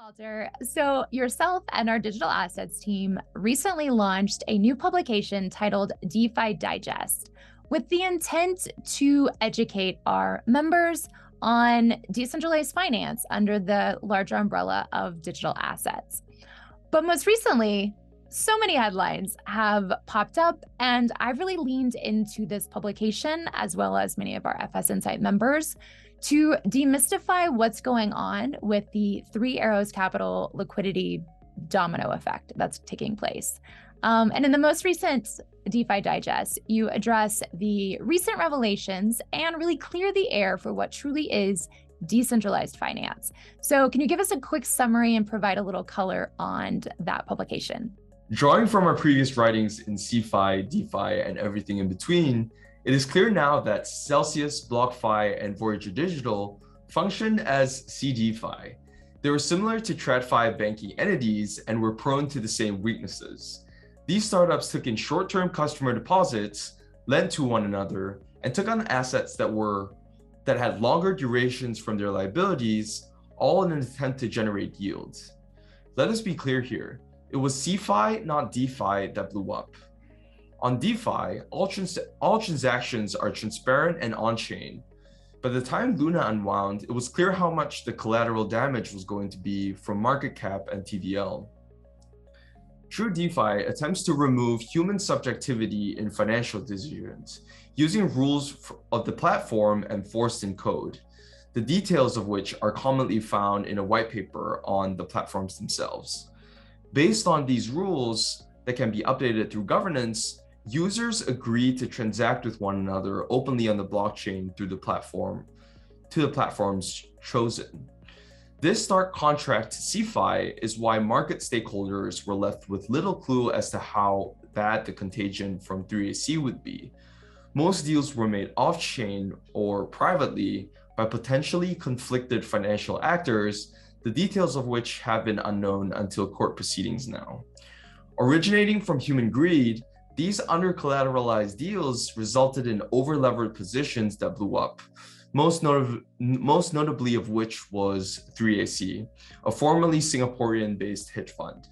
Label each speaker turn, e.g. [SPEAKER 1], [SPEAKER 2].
[SPEAKER 1] Walter. So, yourself and our digital assets team recently launched a new publication titled DeFi Digest with the intent to educate our members on decentralized finance under the larger umbrella of digital assets. But most recently, so many headlines have popped up, and I've really leaned into this publication, as well as many of our FSInsight members, to demystify what's going on with the Three Arrows Capital liquidity domino effect that's taking place. And in the most recent DeFi Digest, you address the recent revelations and really clear the air for what truly is decentralized finance. So can you give us a quick summary and provide a little color on that publication?
[SPEAKER 2] Drawing from our previous writings in CeFi, DeFi, and everything in between, it is clear now that Celsius, BlockFi, and Voyager Digital function as CDFi. They were similar to TradFi banking entities and were prone to the same weaknesses. These startups took in short-term customer deposits, lent to one another, and took on assets that had longer durations from their liabilities, all in an attempt to generate yields. Let us be clear here. It was CeFi, not DeFi, that blew up. On DeFi, all transactions are transparent and on-chain. By the time Luna unwound, it was clear how much the collateral damage was going to be from market cap and TVL. True DeFi attempts to remove human subjectivity in financial decisions, using rules of the platform enforced in code, the details of which are commonly found in a white paper on the platforms themselves. Based on these rules that can be updated through governance, users agree to transact with one another openly on the blockchain through the platform to the platforms chosen. This stark contrast to CeFi is why market stakeholders were left with little clue as to how bad the contagion from 3AC would be. Most deals were made off-chain or privately by potentially conflicted financial actors, the details of which have been unknown until court proceedings now. Originating from human greed, these under-collateralized deals resulted in over-levered positions that blew up, most notably of which was 3AC, a formerly Singaporean-based hedge fund.